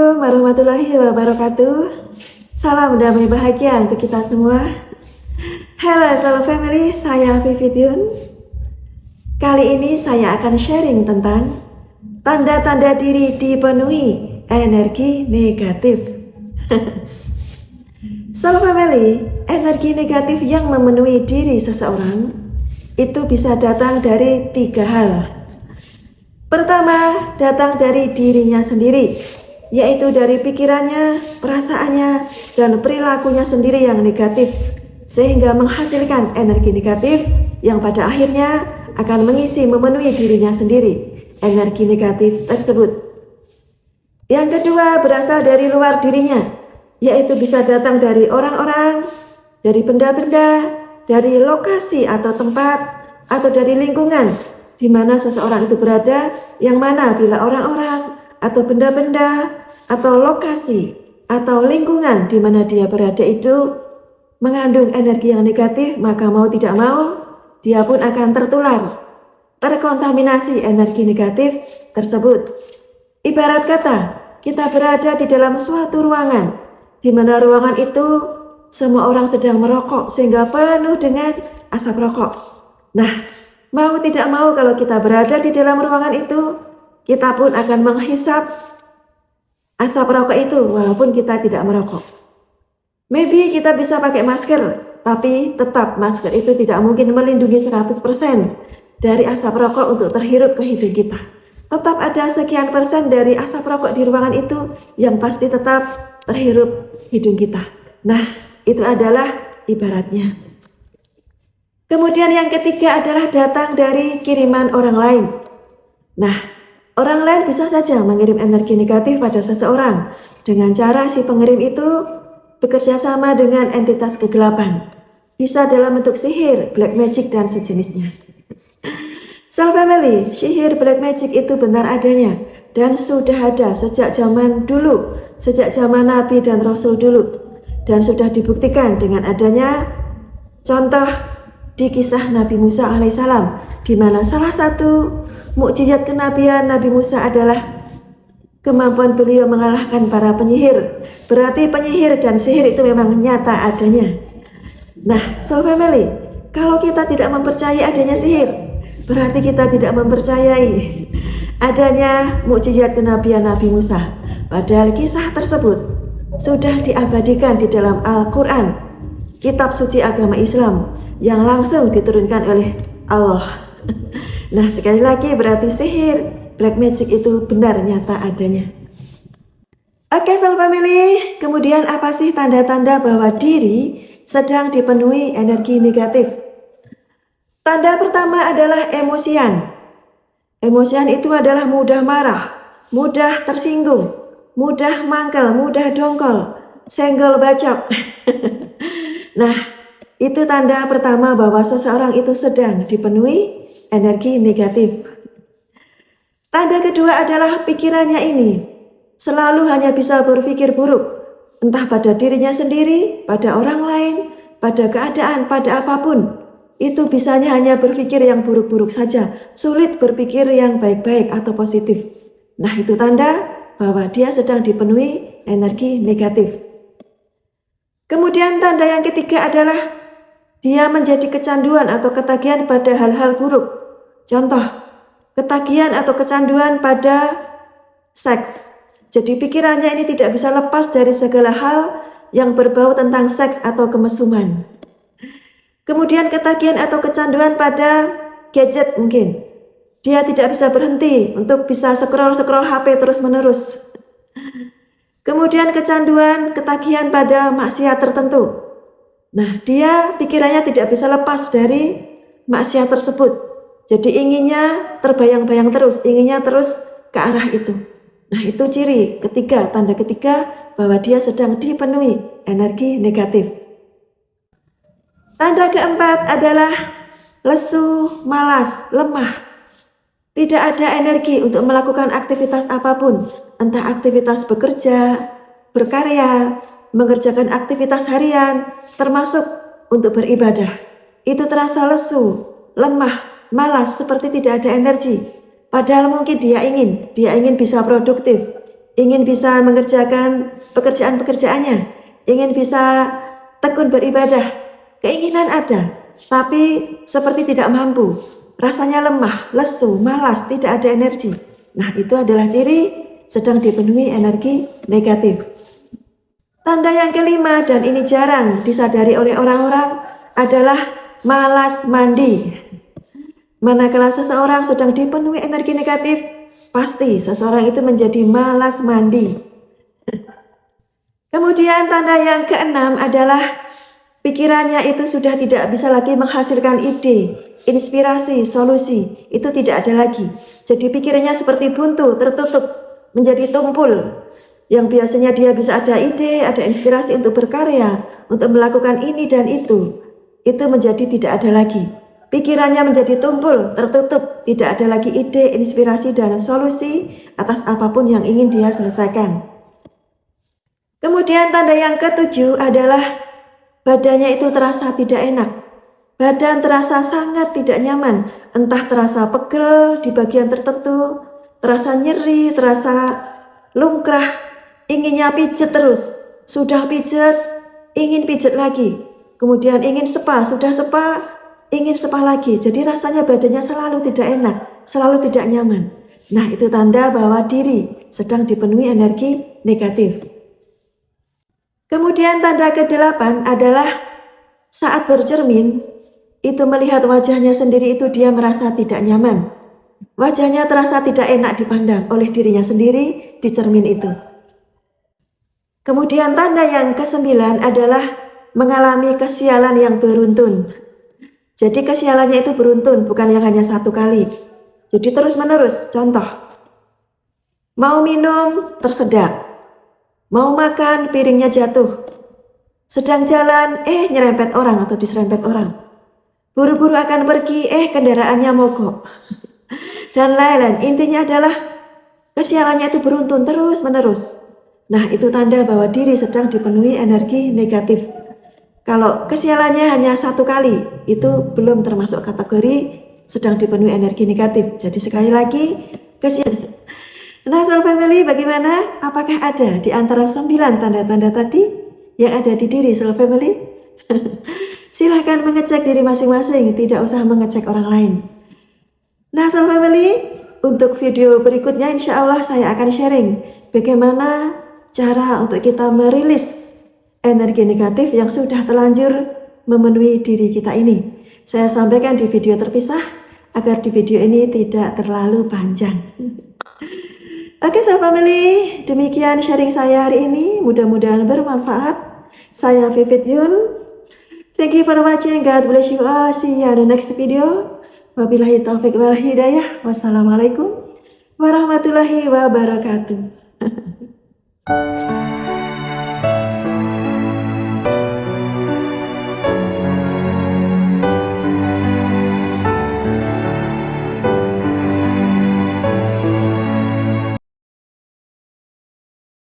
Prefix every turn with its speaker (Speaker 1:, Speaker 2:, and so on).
Speaker 1: Assalamualaikum warahmatullahi wabarakatuh. Salam damai bahagia untuk kita semua. Halo Solo Family, saya Vivi Tiun. Kali ini saya akan sharing tentang tanda-tanda diri dipenuhi energi negatif. Solo Family, energi negatif yang memenuhi diri seseorang itu bisa datang dari 3 hal. Pertama, datang dari dirinya sendiri, yaitu dari pikirannya, perasaannya, dan perilakunya sendiri yang negatif, sehingga menghasilkan energi negatif yang pada akhirnya akan memenuhi dirinya sendiri, energi negatif tersebut. Yang kedua, berasal dari luar dirinya, yaitu bisa datang dari orang-orang, dari benda-benda, dari lokasi atau tempat, atau dari lingkungan di mana seseorang itu berada, yang mana bila orang-orang atau benda-benda atau lokasi atau lingkungan di mana dia berada itu mengandung energi yang negatif, maka mau tidak mau dia pun akan terkontaminasi energi negatif tersebut. Ibarat kata, kita berada di dalam suatu ruangan di mana ruangan itu semua orang sedang merokok sehingga penuh dengan asap rokok. Nah, mau tidak mau kalau kita berada di dalam ruangan itu, kita pun akan menghisap asap rokok itu walaupun kita tidak merokok. Maybe kita bisa pakai masker, tapi tetap masker itu tidak mungkin melindungi 100% dari asap rokok untuk terhirup ke hidung kita. Tetap ada sekian persen dari asap rokok di ruangan itu yang pasti tetap terhirup hidung kita. Nah, itu adalah ibaratnya. Kemudian yang ketiga adalah datang dari kiriman orang lain. Nah, orang lain bisa saja mengirim energi negatif pada seseorang dengan cara si pengirim itu bekerja sama dengan entitas kegelapan. Bisa dalam bentuk sihir, black magic, dan sejenisnya. Soul Family, sihir black magic itu benar adanya dan sudah ada sejak zaman dulu, sejak zaman Nabi dan Rasul dulu, dan sudah dibuktikan dengan adanya contoh di kisah Nabi Musa alaihissalam, di mana salah satu mukjizat kenabian Nabi Musa adalah kemampuan beliau mengalahkan para penyihir. Berarti penyihir dan sihir itu memang nyata adanya. Nah, Soul Family, kalau kita tidak mempercayai adanya sihir, berarti kita tidak mempercayai adanya mukjizat kenabian Nabi Musa. Padahal kisah tersebut sudah diabadikan di dalam Al-Quran, kitab suci agama Islam, yang langsung diturunkan oleh Allah. Nah, sekali lagi berarti sihir black magic itu benar nyata adanya. Oke Soul Family, kemudian apa sih tanda-tanda bahwa diri sedang dipenuhi energi negatif? Tanda pertama adalah emosian. Emosian itu adalah mudah marah, mudah tersinggung, mudah mangkel, mudah dongkol, senggol bacok. Nah, itu tanda pertama bahwa seseorang itu sedang dipenuhi energi negatif. Tanda kedua adalah pikirannya ini selalu hanya bisa berpikir buruk, entah pada dirinya sendiri, pada orang lain, pada keadaan, pada apapun. Itu bisanya hanya berpikir yang buruk-buruk saja, sulit berpikir yang baik-baik atau positif. Nah, itu tanda bahwa dia sedang dipenuhi energi negatif. Kemudian tanda yang ketiga adalah dia menjadi kecanduan atau ketagihan pada hal-hal buruk. Contoh, ketagihan atau kecanduan pada seks. Jadi pikirannya ini tidak bisa lepas dari segala hal yang berbau tentang seks atau kemesuman. Kemudian ketagihan atau kecanduan pada gadget mungkin. Dia tidak bisa berhenti untuk bisa scroll HP terus-menerus. Kemudian kecanduan, ketagihan pada maksiat tertentu. Nah, dia pikirannya tidak bisa lepas dari maksiat tersebut. Jadi inginnya terbayang-bayang terus, inginnya terus ke arah itu. Nah, itu ciri ketiga, tanda ketiga bahwa dia sedang dipenuhi energi negatif. Tanda keempat adalah lesu, malas, lemah. Tidak ada energi untuk melakukan aktivitas apapun, entah aktivitas bekerja, berkarya, mengerjakan aktivitas harian, termasuk untuk beribadah. Itu terasa lesu, lemah, malas, seperti tidak ada energi. Padahal mungkin dia ingin bisa produktif, ingin bisa mengerjakan pekerjaan-pekerjaannya, ingin bisa tekun beribadah, keinginan ada, tapi seperti tidak mampu, rasanya lemah, lesu, malas, tidak ada energi. Nah, itu adalah ciri sedang dipenuhi energi negatif. Tanda yang kelima, dan ini jarang disadari oleh orang-orang, adalah malas mandi. Manakala seseorang sedang dipenuhi energi negatif, pasti seseorang itu menjadi malas mandi. Kemudian tanda yang keenam adalah pikirannya itu sudah tidak bisa lagi menghasilkan ide, inspirasi, solusi. Itu tidak ada lagi. Jadi pikirannya seperti buntu, tertutup, menjadi tumpul. Yang biasanya dia bisa ada ide, ada inspirasi untuk berkarya, untuk melakukan ini dan itu menjadi tidak ada lagi. Pikirannya menjadi tumpul, tertutup, tidak ada lagi ide, inspirasi, dan solusi atas apapun yang ingin dia selesaikan. Kemudian tanda yang ketujuh adalah badannya itu terasa tidak enak. Badan terasa sangat tidak nyaman, entah terasa pegel di bagian tertentu, terasa nyeri, terasa lungkrah, inginnya pijet terus. Sudah pijet, ingin pijet lagi. Kemudian ingin spa, sudah spa, ingin spa lagi. Jadi rasanya badannya selalu tidak enak, selalu tidak nyaman. Nah, itu tanda bahwa diri sedang dipenuhi energi negatif. Kemudian tanda ke-8 adalah saat bercermin, itu melihat wajahnya sendiri itu dia merasa tidak nyaman. Wajahnya terasa tidak enak dipandang oleh dirinya sendiri di cermin itu. Kemudian tanda yang ke-9 adalah mengalami kesialan yang beruntun. Jadi kesialannya itu beruntun, bukan yang hanya satu kali. Jadi terus menerus. Contoh, mau minum tersedak, mau makan piringnya jatuh, sedang jalan nyerempet orang atau diserempet orang, buru-buru akan pergi kendaraannya mogok, dan lain-lain. Intinya adalah kesialannya itu beruntun terus menerus. Nah, itu tanda bahwa diri sedang dipenuhi energi negatif. Kalau kesialannya hanya satu kali, itu belum termasuk kategori sedang dipenuhi energi negatif. Jadi sekali lagi, kesialan. Nah, Soul Family, bagaimana? Apakah ada di antara 9 tanda-tanda tadi yang ada di diri Soul Family? Silahkan mengecek diri masing-masing, tidak usah mengecek orang lain. Nah, Soul Family, untuk video berikutnya insya Allah saya akan sharing bagaimana cara untuk kita merilis energi negatif yang sudah terlanjur memenuhi diri kita ini. Saya sampaikan di video terpisah agar di video ini tidak terlalu panjang. Oke, Soul Family, demikian sharing saya hari ini. Mudah-mudahan bermanfaat. Saya Vivit Yul. Thank you for watching. God bless you all. See you on the next video. Wabillahi taufiq wal hidayah. Wassalamualaikum warahmatullahi wabarakatuh.